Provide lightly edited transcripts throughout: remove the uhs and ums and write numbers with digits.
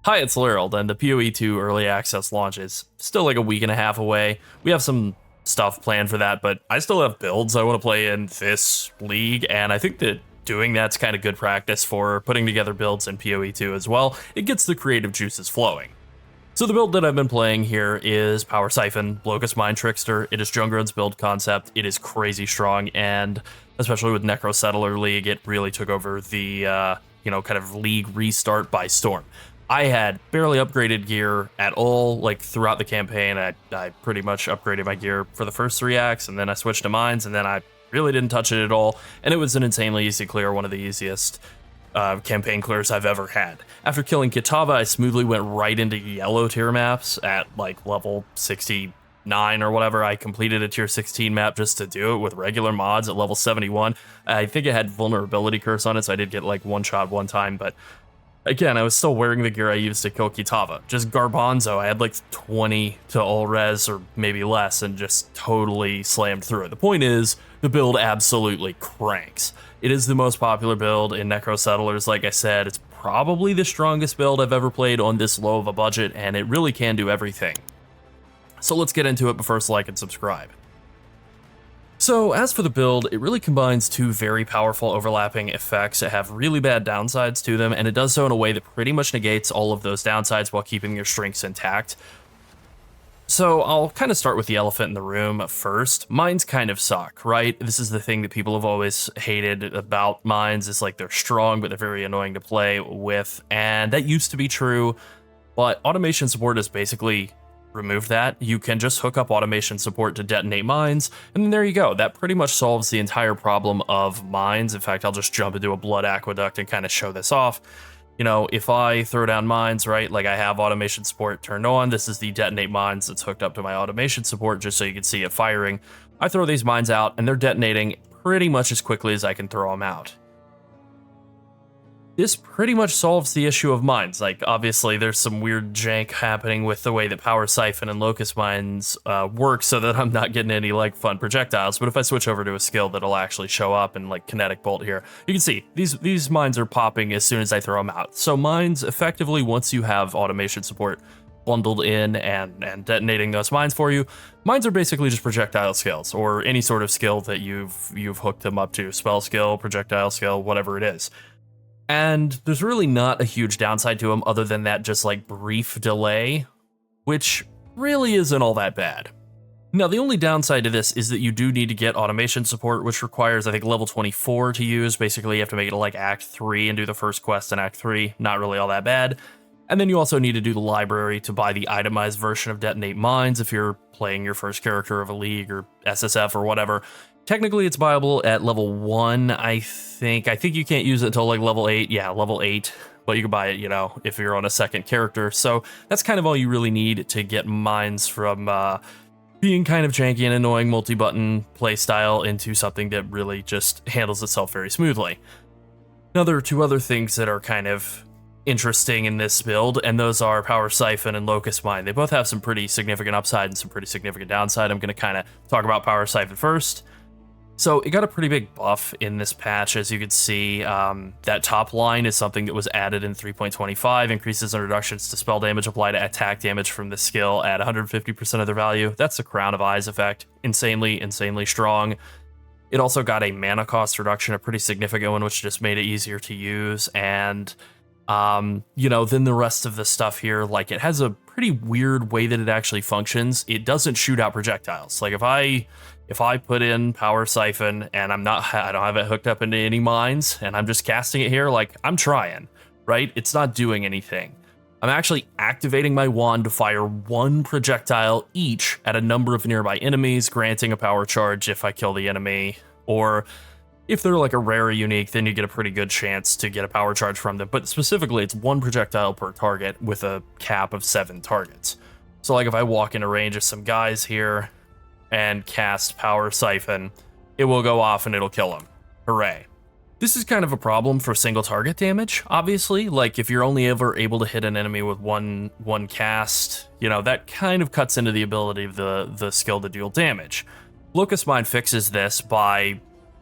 Hi, it's Larold, and the PoE 2 early access launch is still like a week and a half away. We have some stuff planned for that, but I still have builds I want to play in this league, and I think that doing that's kind of good practice for putting together builds in PoE 2 as well. It gets the creative juices flowing. So the build that I've been playing here is Power Siphon, Locus Mine Trickster. It is Jungrun's build concept. It is crazy strong, and especially with Necro Settler League, it really took over the kind of league restart by storm. I had barely upgraded gear at all, like throughout the campaign. I pretty much upgraded my gear for the first 3 acts, and then I switched to mines, and then I really didn't touch it at all, and it was an insanely easy clear, one of the easiest campaign clears I've ever had. After killing Kitava, I smoothly went right into yellow tier maps at like level 69 or whatever. I completed a tier 16 map just to do it with regular mods at level 71. I think it had vulnerability curse on it, so I did get like one shot one time, but again, I was still wearing the gear I used to kill Kitava. Just Garbanzo, I had like 20 to all res or maybe less and just totally slammed through it. The point is, the build absolutely cranks. It is the most popular build in Necro Settlers. Like I said, it's probably the strongest build I've ever played on this low of a budget, and it really can do everything. So let's get into it, but first like and subscribe. So as for the build, it really combines 2 very powerful overlapping effects that have really bad downsides to them, and it does so in a way that pretty much negates all of those downsides while keeping your strengths intact. So I'll kind of start with the elephant in the room first. Mines kind of suck, right? This is the thing that people have always hated about mines, is like they're strong, but they're very annoying to play with, and that used to be true, but automation support has basically removed that. You can just hook up automation support to detonate mines, and then there you go. That pretty much solves the entire problem of mines. In fact, I'll just jump into a blood aqueduct and kind of show this off. You know, if I throw down mines, right, like I have automation support turned on, this is the detonate mines that's hooked up to my automation support, just so you can see it firing. I throw these mines out, and they're detonating pretty much as quickly as I can throw them out. This pretty much solves the issue of mines. Like, obviously, there's some weird jank happening with the way that Power Siphon and Locus mines work, so that I'm not getting any, like, fun projectiles. But if I switch over to a skill that'll actually show up in, like, Kinetic Bolt here, you can see these mines are popping as soon as I throw them out. So mines, effectively, once you have automation support bundled in and detonating those mines for you, mines are basically just projectile skills, or any sort of skill that you've hooked them up to. Spell skill, projectile skill, whatever it is. And there's really not a huge downside to them other than that just like brief delay, which really isn't all that bad. Now, the only downside to this is that you do need to get automation support, which requires, I think, level 24 to use. Basically, you have to make it like Act 3 and do the first quest in Act 3. Not really all that bad. And then you also need to do the library to buy the itemized version of Detonate Mines if you're playing your first character of a league or SSF or whatever. Technically, it's viable at level 1, I think. I think you can't use it until like level 8. Yeah, level 8. But you can buy it, you know, if you're on a second character. So that's kind of all you really need to get mines from being kind of janky and annoying multi-button playstyle into something that really just handles itself very smoothly. Now, there are 2 other things that are kind of interesting in this build, and those are Power Siphon and Locus Mine. They both have some pretty significant upside and some pretty significant downside. I'm going to kind of talk about Power Siphon first. So it got a pretty big buff in this patch, as you can see. That top line is something that was added in 3.25, increases and reductions to spell damage applied to attack damage from the skill at 150% of their value. That's the Crown of Eyes effect. Insanely strong. It also got a mana cost reduction, a pretty significant one, which just made it easier to use. And then the rest of the stuff here, like, it has a pretty weird way that it actually functions. It doesn't shoot out projectiles. Like, if I put in Power Siphon and I don't have it hooked up into any mines and I'm just casting it here, like, I'm trying, right? It's not doing anything. I'm actually activating my wand to fire 1 projectile each at a number of nearby enemies, granting a power charge if I kill the enemy, or if they're like a rare or unique, then you get a pretty good chance to get a power charge from them. But specifically, it's 1 projectile per target with a cap of 7 targets. So like if I walk into range of some guys here and cast Power Siphon, it will go off and it'll kill them. Hooray. This is kind of a problem for single target damage, obviously. Like, if you're only ever able to hit an enemy with one cast, that kind of cuts into the ability of the skill to deal damage. Locus Mine fixes this by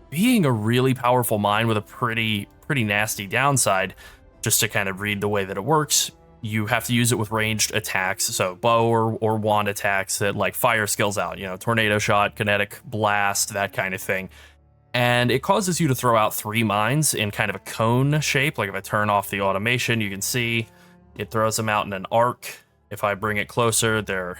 being a really powerful mine with a pretty nasty downside. Just to kind of read the way that it works, you have to use it with ranged attacks, so bow or wand attacks that like fire skills out, tornado shot, kinetic blast, that kind of thing. And it causes you to throw out 3 mines in kind of a cone shape. Like if I turn off the automation, you can see it throws them out in an arc. If I bring it closer, they're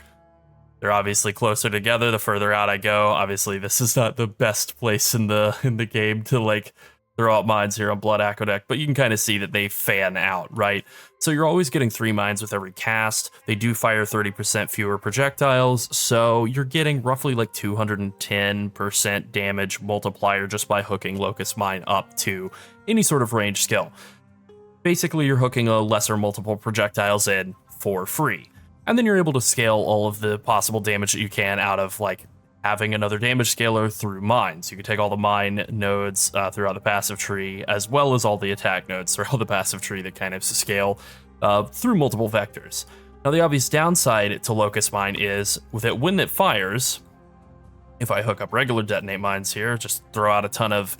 obviously closer together the further out I go. Obviously, this is not the best place in the game to like throw out mines here on Blood Aqueduct, but you can kind of see that they fan out, right? So you're always getting 3 mines with every cast. They do fire 30% fewer projectiles, so you're getting roughly like 210% damage multiplier just by hooking Locus Mine up to any sort of range skill. Basically, you're hooking a lesser multiple projectiles in for free. And then you're able to scale all of the possible damage that you can out of like having another damage scaler through mines. You can take all the mine nodes throughout the passive tree, as well as all the attack nodes throughout the passive tree that kind of scale through multiple vectors. Now, the obvious downside to Locus Mine is that when it fires, if I hook up regular detonate mines here, just throw out a ton of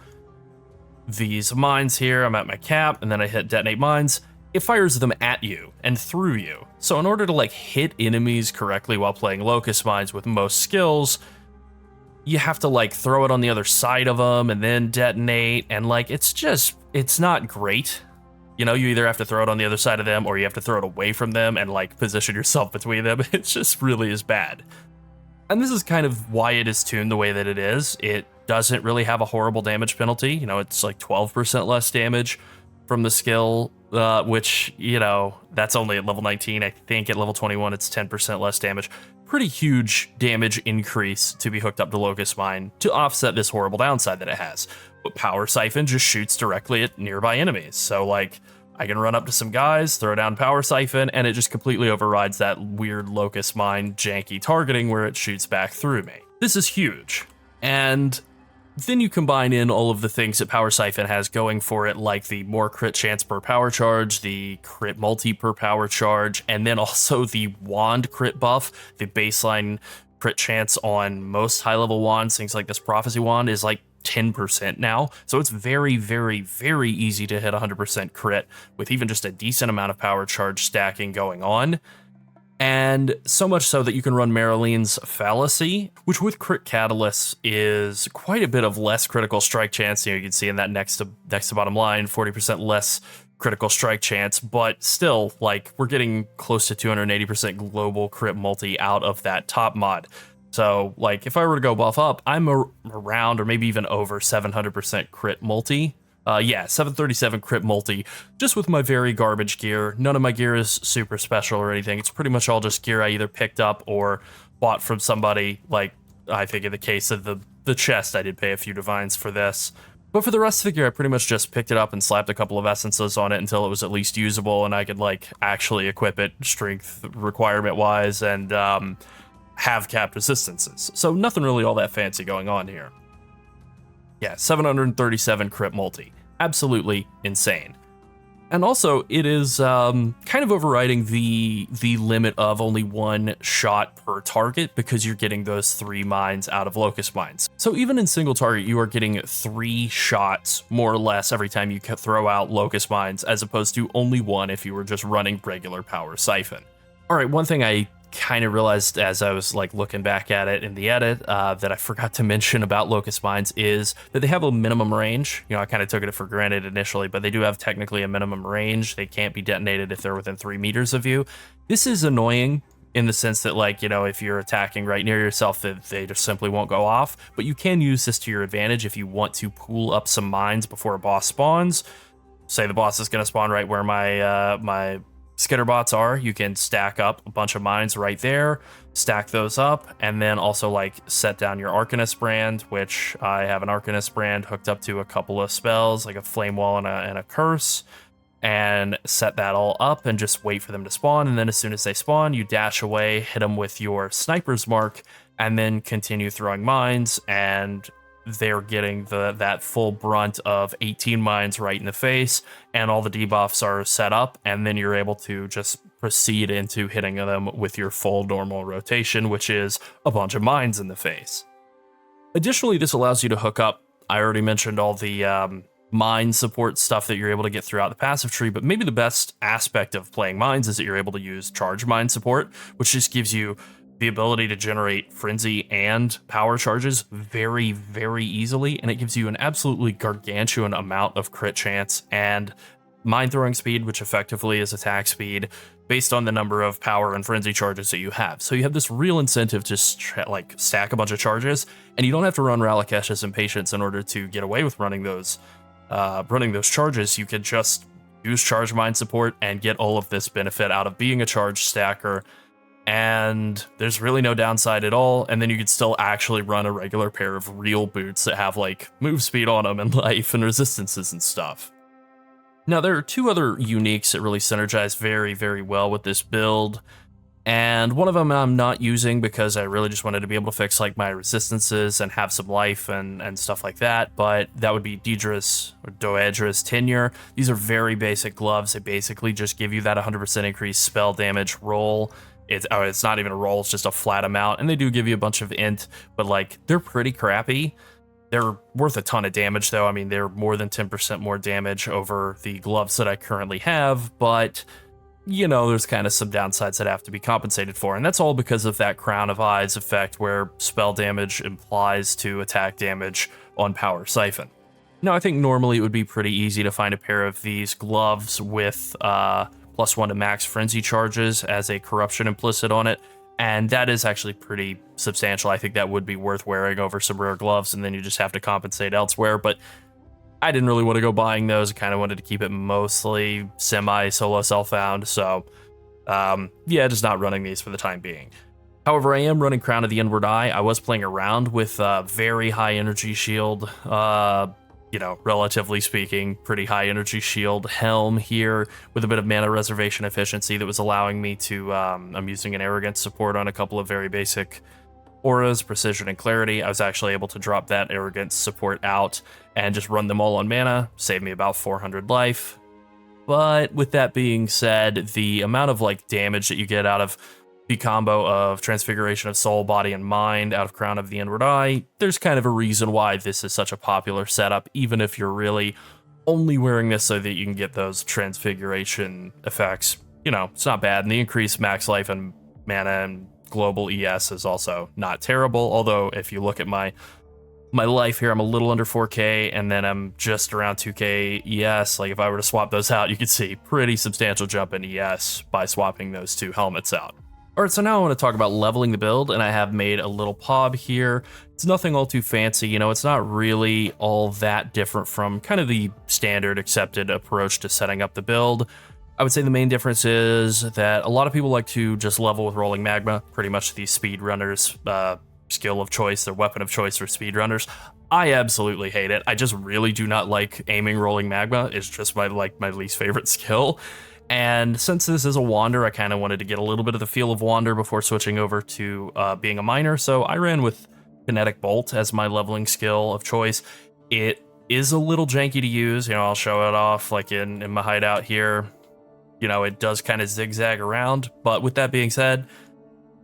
these mines here, I'm at my cap, and then I hit detonate mines, it fires them at you and through you. So in order to like hit enemies correctly while playing Locus Mines with most skills, you have to like throw it on the other side of them and then detonate, and like it's not great. You either have to throw it on the other side of them or you have to throw it away from them and like position yourself between them. It just really is bad. And this is kind of why it is tuned the way that it is. It doesn't really have a horrible damage penalty. It's like 12% less damage from the skill, which, that's only at level 19. I think at level 21, it's 10% less damage. Pretty huge damage increase to be hooked up to Locus Mine to offset this horrible downside that it has. But Power Siphon just shoots directly at nearby enemies. So, like, I can run up to some guys, throw down Power Siphon, and it just completely overrides that weird Locus Mine janky targeting where it shoots back through me. This is huge. And then you combine in all of the things that Power Siphon has going for it, like the more crit chance per power charge, the crit multi per power charge, and then also the wand crit buff. The baseline crit chance on most high-level wands, things like this Prophecy wand, is like 10% now. So it's very, very, very easy to hit 100% crit with even just a decent amount of power charge stacking going on. And so much so that you can run Maralene's Fallacy, which with crit catalyst is quite a bit of less critical strike chance. You can see in that next to bottom line, 40% less critical strike chance, but still, like, we're getting close to 280% global crit multi out of that top mod. So, like, if I were to go buff up, I'm around or maybe even over 700% crit multi. 737 crit multi, just with my very garbage gear. None of my gear is super special or anything. It's pretty much all just gear I either picked up or bought from somebody. Like, I think in the case of the chest, I did pay a few divines for this. But for the rest of the gear, I pretty much just picked it up and slapped a couple of essences on it until it was at least usable and I could, like, actually equip it strength requirement-wise and have capped resistances. So nothing really all that fancy going on here. Yeah, 737 crit multi. Absolutely insane. And also, it is kind of overriding the limit of only 1 shot per target because you're getting those 3 mines out of Locus Mines. So even in single target, you are getting 3 shots, more or less, every time you throw out Locus Mines, as opposed to only 1 if you were just running regular Power Siphon. All right, one thing I kind of realized as I was like looking back at it in the edit that I forgot to mention about Locus Mines is that they have a minimum range. I kind of took it for granted initially, but they do have technically a minimum range. They can't be detonated if they're within 3 meters of you. This is annoying in the sense that, like, if you're attacking right near yourself, that they just simply won't go off, but you can use this to your advantage if you want to pool up some mines before a boss spawns. Say the boss is going to spawn right where my skitterbots are. You can stack up a bunch of mines right there, stack those up, and then also like set down your Arcanist brand, which I have an Arcanist brand hooked up to a couple of spells, like a Flame Wall and a Curse, and set that all up and just wait for them to spawn. And then as soon as they spawn, you dash away, hit them with your Sniper's Mark, and then continue throwing mines, and they're getting that full brunt of 18 mines right in the face, and all the debuffs are set up, and then you're able to just proceed into hitting them with your full normal rotation, which is a bunch of mines in the face. Additionally, this allows you to hook up, I already mentioned all the mind support stuff that you're able to get throughout the passive tree, but maybe the best aspect of playing mines is that you're able to use charge mind support, which just gives you the ability to generate frenzy and power charges very, very easily, and it gives you an absolutely gargantuan amount of crit chance and mind throwing speed, which effectively is attack speed based on the number of power and frenzy charges that you have. So you have this real incentive to stack a bunch of charges, and you don't have to run Ralakesh's Impatience in order to get away with running those charges. You can just use charge mind support and get all of this benefit out of being a charge stacker, and there's really no downside at all. And then you could still actually run a regular pair of real boots that have like move speed on them and life and resistances and stuff. Now, there are two other uniques that really synergize very, very well with this build, and one of them I'm not using because I really just wanted to be able to fix like my resistances and have some life and stuff like that, but that would be Deidre's or Doedra's Tenure. These are very basic gloves. They basically just give you that 100% increased spell damage roll. It's not even a roll, it's just a flat amount, and they do give you a bunch of int, but like they're pretty crappy. They're worth a ton of damage, though. I mean, they're more than 10% more damage over the gloves that I currently have, but, you know, there's kind of some downsides that have to be compensated for, and that's all because of that Crown of Eyes effect where spell damage implies to attack damage on Power Siphon. Now, I think normally it would be pretty easy to find a pair of these gloves with +1 to max frenzy charges as a corruption implicit on it, and that is actually pretty substantial. I think that would be worth wearing over some rare gloves, and then you just have to compensate elsewhere. But I didn't really want to go buying those. I kind of wanted to keep it mostly semi-solo self-found. So, yeah, just not running these for the time being. However, I am running Crown of the Inward Eye. I was playing around with very high energy shield, you know, relatively speaking, pretty high energy shield helm here with a bit of mana reservation efficiency that was allowing me to, I'm using an Arrogance support on a couple of very basic auras, Precision and Clarity. I was actually able to drop that Arrogance support out and just run them all on mana, save me about 400 life. But with that being said, the amount of like damage that you get out of the combo of Transfiguration of Soul, Body, and Mind out of Crown of the Inward Eye, there's kind of a reason why this is such a popular setup, even if you're really only wearing this so that you can get those Transfiguration effects. You know, it's not bad, and the increased max life and mana and global ES is also not terrible, although if you look at my life here, I'm a little under 4k, and then I'm just around 2k ES. Like, if I were to swap those out, you could see pretty substantial jump in ES by swapping those two helmets out. Alright, so now I want to talk about leveling the build, and I have made a little PoB here. It's nothing all too fancy, you know, it's not really all that different from kind of the standard accepted approach to setting up the build. I would say the main difference is that a lot of people like to just level with Rolling Magma, pretty much the speedrunners' skill of choice, their weapon of choice for speedrunners. I absolutely hate it. I just really do not like aiming Rolling Magma. It's just my least favorite skill. And since this is a Wander, I kind of wanted to get a little bit of the feel of Wander before switching over to being a miner, so I ran with Kinetic Bolt as my leveling skill of choice. It is a little janky to use, you know, I'll show it off like in my hideout here. You know, it does kind of zigzag around, but with that being said,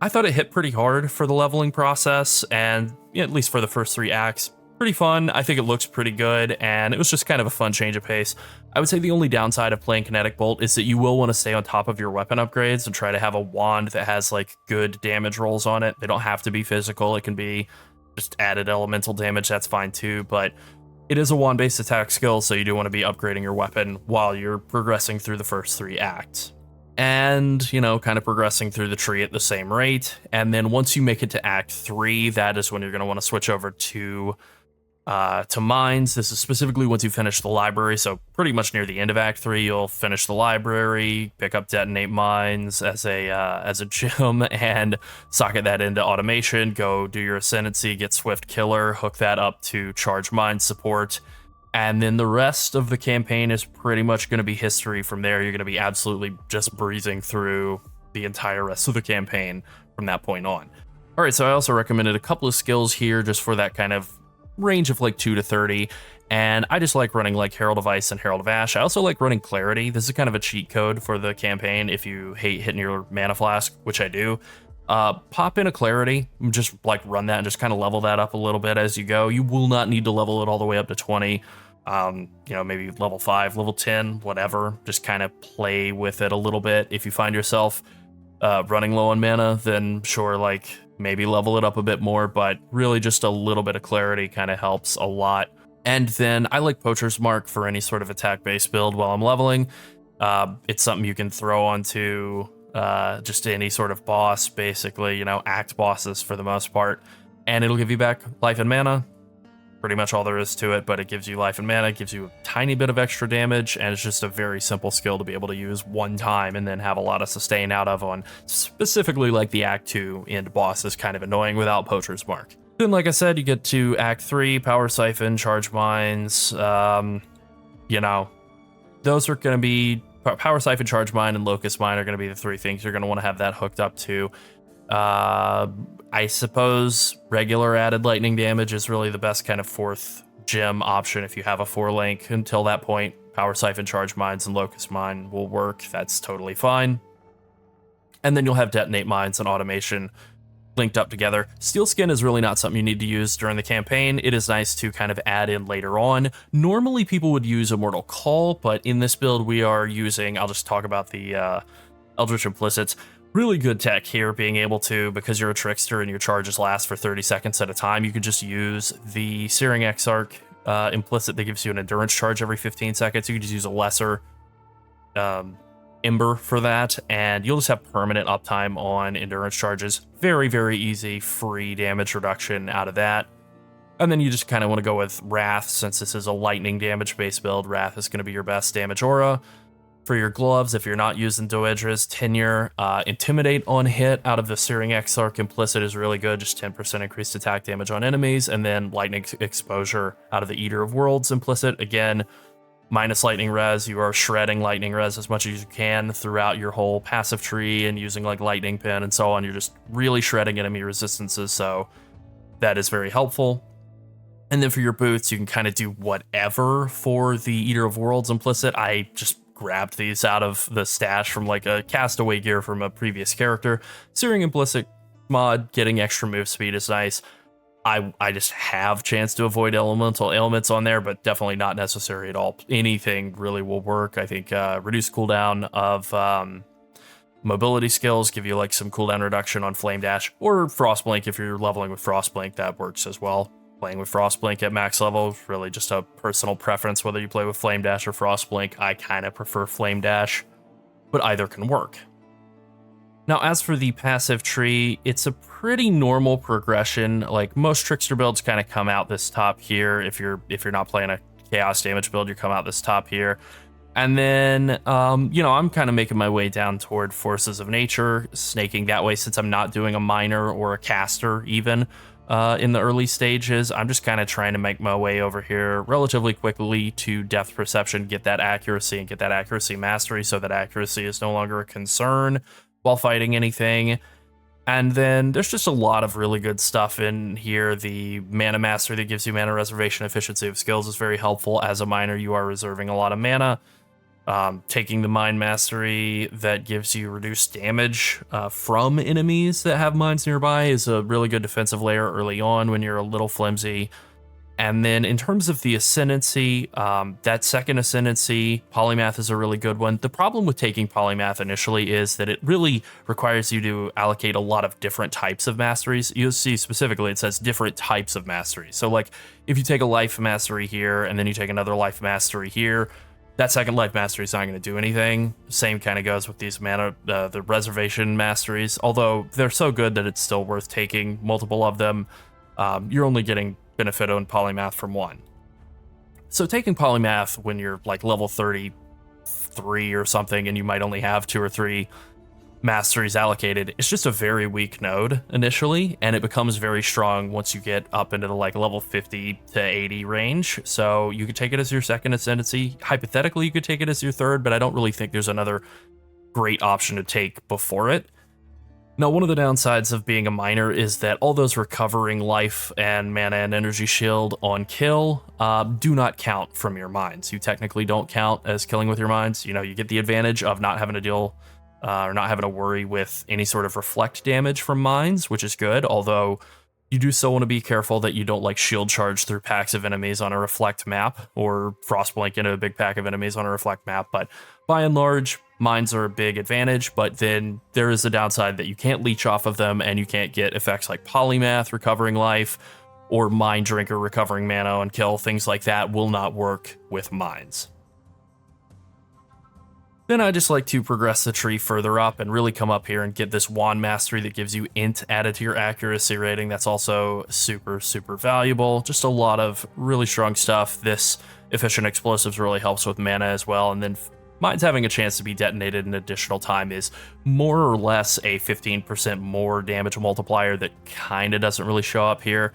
I thought it hit pretty hard for the leveling process, and at least for the first 3 acts, pretty fun. I think it looks pretty good, and it was just kind of a fun change of pace. I would say the only downside of playing Kinetic Bolt is that you will want to stay on top of your weapon upgrades and try to have a wand that has like good damage rolls on it. They don't have to be physical. It can be just added elemental damage. That's fine too, but it is a wand-based attack skill, so you do want to be upgrading your weapon while you're progressing through the first 3 acts. And, you know, kind of progressing through the tree at the same rate. And then once you make it to Act 3, that is when you're going to want to switch over to mines. This is specifically once you finish the library, so pretty much near the end of Act 3, you'll finish the library, pick up Detonate Mines as a gem, and socket that into automation, go do your Ascendancy, get Swift Killer, hook that up to Charge Mine support, and then the rest of the campaign is pretty much going to be history from there. You're going to be absolutely just breezing through the entire rest of the campaign from that point on. All right, so I also recommended a couple of skills here just for that kind of range of like 2 to 30, and I just like running like Herald of Ice and Herald of Ash. I also like running Clarity. This is kind of a cheat code for the campaign if you hate hitting your mana flask, which I do. Pop in a Clarity, just like run that and just kind of level that up a little bit as you go. You will not need to level it all the way up to 20. You know, maybe level 5, level 10, whatever. Just kind of play with it a little bit. If you find yourself running low on mana, then sure, like maybe level it up a bit more, but really just a little bit of clarity kind of helps a lot. And then I like Poacher's Mark for any sort of attack-based build while I'm leveling. It's something you can throw onto just any sort of boss, basically, you know, act bosses for the most part. And it'll give you back life and mana. Pretty much all there is to it, but it gives you life and mana, it gives you a tiny bit of extra damage, and it's just a very simple skill to be able to use one time and then have a lot of sustain out of on specifically like the Act 2 end boss is kind of annoying without Poacher's Mark. Then, like I said, you get to Act 3, Power Siphon, Charge Mines, you know, those are going to be, Power Siphon, Charge Mine, and Locus Mine are going to be the three things you're going to want to have that hooked up to. I suppose regular added lightning damage is really the best kind of fourth gem option if you have a 4-link. Until that point, Power Siphon, Charge Mines, and Locus Mine will work. That's totally fine. And then you'll have Detonate Mines and Automation linked up together. Steel Skin is really not something you need to use during the campaign. It is nice to kind of add in later on. Normally people would use Immortal Call, but in this build we are using, I'll just talk about the Eldritch Implicits. Really good tech here, being able to, because you're a Trickster and your charges last for 30 seconds at a time, you could just use the Searing Exarch Implicit that gives you an endurance charge every 15 seconds. You could just use a lesser Ember for that, and you'll just have permanent uptime on endurance charges. Very, very easy, free damage reduction out of that. And then you just kind of want to go with Wrath, since this is a lightning damage based build. Wrath is going to be your best damage aura. For your gloves, if you're not using Doedra's Tenure, Intimidate on hit out of the Searing Exarch Implicit is really good, just 10% increased attack damage on enemies, and then Lightning Exposure out of the Eater of Worlds Implicit, again, minus lightning res. You are shredding lightning res as much as you can throughout your whole passive tree and using like lightning pin and so on. You're just really shredding enemy resistances, so that is very helpful. And then for your boots, you can kind of do whatever for the Eater of Worlds Implicit. I just grabbed these out of the stash from like a castaway gear from a previous character. Searing Implicit mod, getting extra move speed is nice. I just have chance to avoid elemental ailments on there, but definitely not necessary at all. Anything really will work. I think reduce cooldown of mobility skills, give you like some cooldown reduction on Flame Dash, or Frostblink if you're leveling with Frostblink, that works as well. Playing with Frostblink at max level is really just a personal preference, whether you play with Flame Dash or Frostblink. I kind of prefer Flame Dash, but either can work. Now, as for the passive tree, it's a pretty normal progression. Like most Trickster builds kind of come out this top here. If you're not playing a chaos damage build, you come out this top here. And then, you know, I'm kind of making my way down toward Forces of Nature, snaking that way since I'm not doing a miner or a caster even in the early stages. I'm just kind of trying to make my way over here relatively quickly to Depth Perception, get that accuracy and get that accuracy mastery so that accuracy is no longer a concern while fighting anything. And then there's just a lot of really good stuff in here. The Mana Mastery that gives you mana reservation efficiency of skills is very helpful. As a miner, you are reserving a lot of mana. Taking the Mind Mastery that gives you reduced damage from enemies that have mines nearby is a really good defensive layer early on when you're a little flimsy. And then in terms of the Ascendancy, that second Ascendancy, Polymath is a really good one. The problem with taking Polymath initially is that it really requires you to allocate a lot of different types of masteries. You'll see specifically it says different types of masteries. So like if you take a Life Mastery here and then you take another Life Mastery here, that second Life Mastery is not going to do anything. Same kind of goes with these mana, the Reservation Masteries. Although they're so good that it's still worth taking multiple of them. You're only getting benefit on Polymath from one. So taking Polymath when you're like level 33 or something and you might only have 2 or 3 masteries allocated, it's just a very weak node initially, and it becomes very strong once you get up into the like level 50 to 80 range. So you could take it as your second Ascendancy. Hypothetically, you could take it as your third, but I don't really think there's another great option to take before it. Now, one of the downsides of being a miner is that all those recovering life and mana and energy shield on kill do not count from your mines. You technically don't count as killing with your mines. You know, you get the advantage of not having to deal or not having to worry with any sort of reflect damage from mines, which is good, although You do still want to be careful that you don't like shield charge through packs of enemies on a reflect map or frostblink into a big pack of enemies on a reflect map, but by and large, mines are a big advantage, but then there is a downside that you can't leech off of them and you can't get effects like polymath, recovering life, or Mind Drinker, recovering mana on kill. Things like that will not work with mines. Then I just like to progress the tree further up and really come up here and get this wand mastery that gives you int added to your accuracy rating. That's also super, super valuable. Just a lot of really strong stuff. This efficient explosives really helps with mana as well. And then mines having a chance to be detonated in additional time is more or less a 15% more damage multiplier that kind of doesn't really show up here.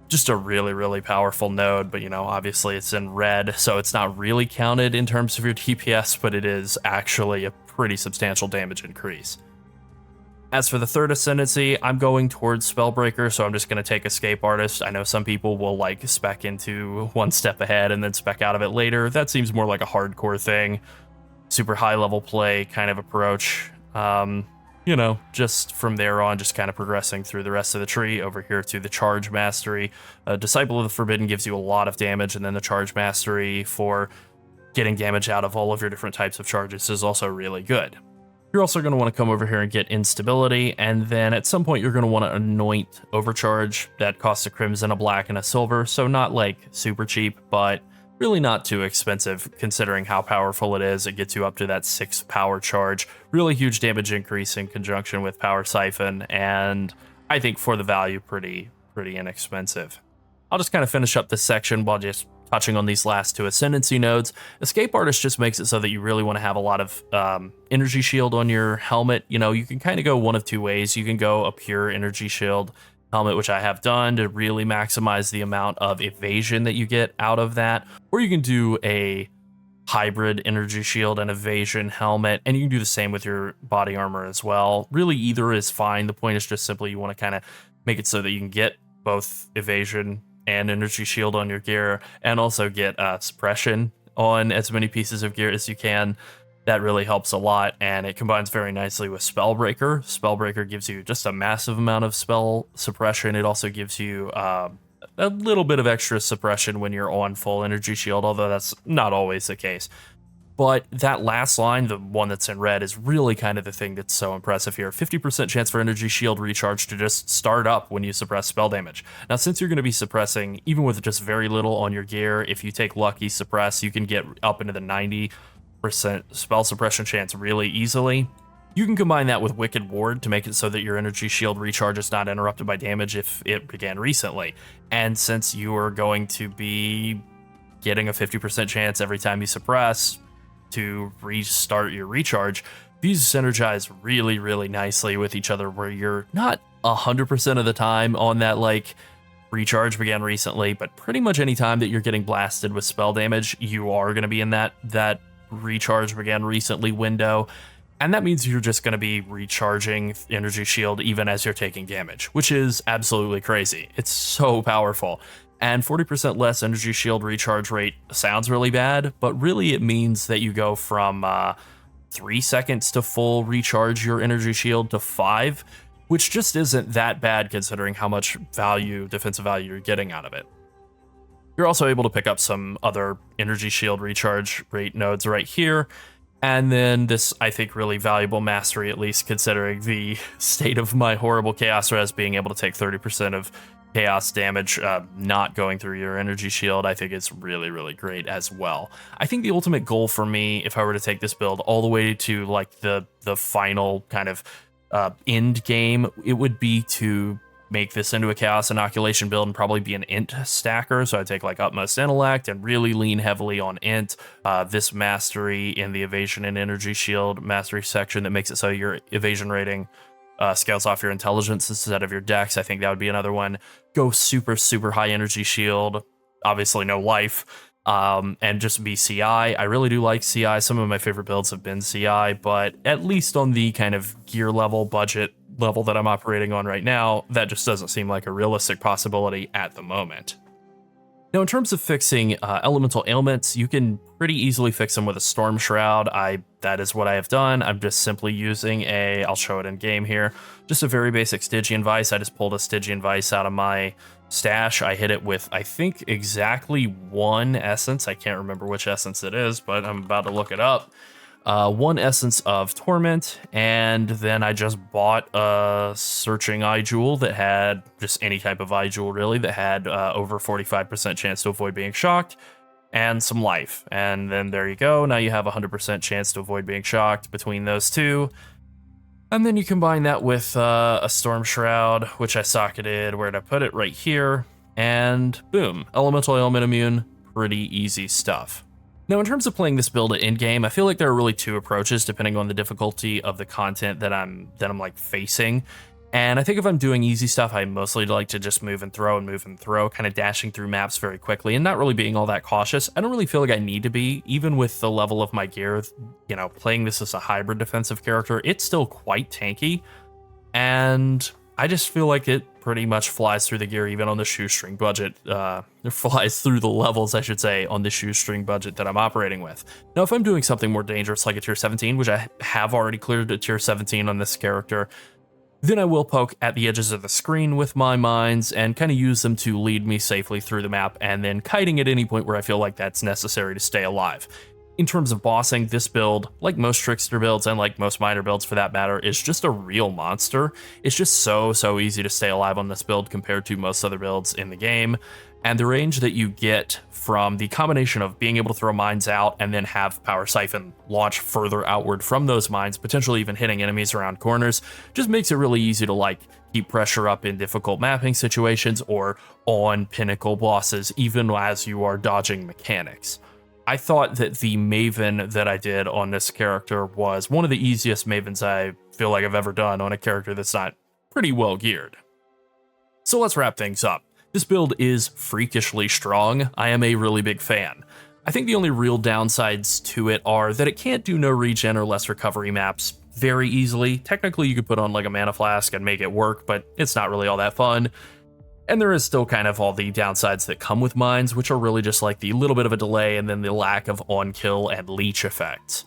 Just a really, really powerful node, but obviously it's in red, so it's not really counted in terms of your DPS, but it is actually a pretty substantial damage increase. As for the third Ascendancy, I'm going towards Spellbreaker, so I'm just going to take Escape Artist. I know some people will like spec into one step ahead and then spec out of it later. That seems more like a hardcore thing, super high level play kind of approach. Just from there on, just kind of progressing through the rest of the tree over here to the Charge Mastery. Disciple of the Forbidden gives you a lot of damage, and then the Charge Mastery for getting damage out of all of your different types of charges is also really good. You're also going to want to come over here and get Instability, and then at some point you're going to want to anoint Overcharge. That costs a crimson, a black, and a silver, so not like super cheap, but really not too expensive considering how powerful it is. It gets you up to that 6 power charge. Really huge damage increase in conjunction with Power Siphon, and I think for the value, pretty inexpensive. I'll just kind of finish up this section while just touching on these last two Ascendancy nodes. Escape Artist just makes it so that you really want to have a lot of energy shield on your helmet. You can kind of go one of two ways. You can go a pure energy shield helmet, which I have done to really maximize the amount of evasion that you get out of that, or you can do a hybrid energy shield and evasion helmet, and you can do the same with your body armor as well. Really, either is fine. The point is just simply you want to kind of make it so that you can get both evasion and energy shield on your gear, and also get suppression on as many pieces of gear as you can. That really helps a lot, and it combines very nicely with Spellbreaker. Spellbreaker gives you just a massive amount of spell suppression. It also gives you a little bit of extra suppression when you're on full energy shield, although that's not always the case. But that last line, the one that's in red, is really kind of the thing that's so impressive here. 50% chance for energy shield recharge to just start up when you suppress spell damage. Now, since you're going to be suppressing, even with just very little on your gear, if you take Lucky Suppress, you can get up into the 90% spell suppression chance really easily. You can combine that with Wicked Ward to make it so that your energy shield recharge is not interrupted by damage if it began recently. And since you are going to be getting a 50% chance every time you suppress to restart your recharge, these synergize really, really nicely with each other, where you're not 100% of the time on that like recharge began recently, but pretty much any time that you're getting blasted with spell damage, you are going to be in that recharge began recently window, and that means you're just going to be recharging energy shield even as you're taking damage, which is absolutely crazy. It's so powerful. And 40% less energy shield recharge rate sounds really bad, but really it means that you go from 3 seconds to full recharge your energy shield to 5, which just isn't that bad considering how much defensive value you're getting out of it. You're also able to pick up some other energy shield recharge rate nodes right here. And then this, I think, really valuable mastery, at least considering the state of my horrible Chaos Res, being able to take 30% of chaos damage not going through your energy shield, I think is really, really great as well. I think the ultimate goal for me, if I were to take this build all the way to like the final kind of end game, it would be to make this into a Chaos Inoculation build and probably be an int stacker. So I take like Utmost Intellect and really lean heavily on int. This mastery in the evasion and energy shield mastery section that makes it so your evasion rating scales off your intelligence instead of your dex. I think that would be another one. Go super, super high energy shield, obviously no life, and just be CI. I really do like CI. Some of my favorite builds have been CI, but at least on the kind of gear level, budget level that I'm operating on right now, that just doesn't seem like a realistic possibility at the moment. Now, in terms of fixing elemental ailments, you can pretty easily fix them with a Storm Shroud. That is what I have done. I'm just simply using I'll show it in game here, just a very basic Stygian Vice. I just pulled a Stygian Vice out of my stash. I hit it with, I think, exactly one essence. I can't remember which essence it is, but I'm about to look it up. One essence of Torment, and then I just bought a Searching Eye Jewel that had just any type of Eye Jewel, really, that had over 45% chance to avoid being shocked, and some life. And then there you go. Now you have 100% chance to avoid being shocked between those two. And then you combine that with a Storm Shroud, which I socketed. Where'd I put it? Right here. And boom, Elemental Ailment Immune. Pretty easy stuff. Now, in terms of playing this build at endgame, I feel like there are really two approaches depending on the difficulty of the content that I'm like facing. And I think if I'm doing easy stuff, I mostly like to just move and throw, kind of dashing through maps very quickly and not really being all that cautious. I don't really feel like I need to be, even with the level of my gear, you know, playing this as a hybrid defensive character, it's still quite tanky. And I just feel like it pretty much flies through the gear, even on the shoestring budget. It flies through the levels, I should say, on the shoestring budget that I'm operating with. Now, if I'm doing something more dangerous, like a tier 17, which I have already cleared a tier 17 on this character, then I will poke at the edges of the screen with my mines and kind of use them to lead me safely through the map, and then kiting at any point where I feel like that's necessary to stay alive. In terms of bossing, this build, like most Trickster builds and like most Miner builds for that matter, is just a real monster. It's just so easy to stay alive on this build compared to most other builds in the game. And the range that you get from the combination of being able to throw mines out and then have Power Siphon launch further outward from those mines, potentially even hitting enemies around corners, just makes it really easy to like keep pressure up in difficult mapping situations or on pinnacle bosses, even as you are dodging mechanics. I thought that the Maven that I did on this character was one of the easiest Mavens I feel like I've ever done on a character that's not pretty well geared. So let's wrap things up. This build is freakishly strong. I am a really big fan. I think the only real downsides to it are that it can't do no regen or less recovery maps very easily. Technically, you could put on like a mana flask and make it work, but it's not really all that fun. And there is still kind of all the downsides that come with mines, which are really just like the little bit of a delay and then the lack of on-kill and leech effects.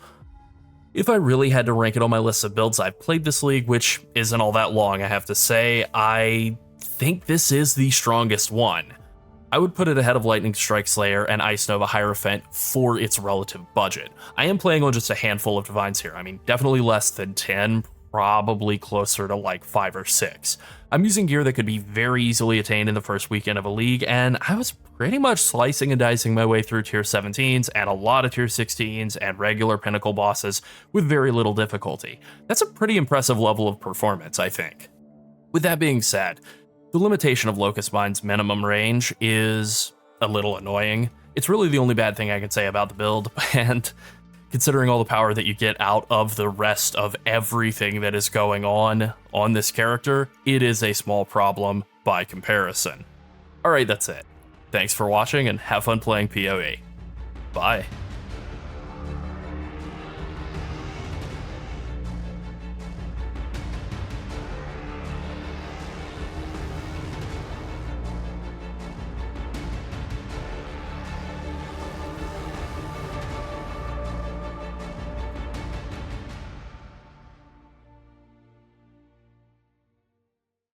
If I really had to rank it on my list of builds I've played this league, which isn't all that long, I have to say, I think this is the strongest one. I would put it ahead of Lightning Strike Slayer and Ice Nova Hierophant for its relative budget. I am playing on just a handful of divines here. I mean, definitely less than 10, probably closer to like 5 or 6. I'm using gear that could be very easily attained in the first weekend of a league, and I was pretty much slicing and dicing my way through tier 17s and a lot of tier 16s and regular pinnacle bosses with very little difficulty. That's a pretty impressive level of performance, I think. With that being said, the limitation of Locus Mine's minimum range is a little annoying. It's really the only bad thing I can say about the build, and considering all the power that you get out of the rest of everything that is going on this character, it is a small problem by comparison. Alright, that's it. Thanks for watching and have fun playing PoE. Bye.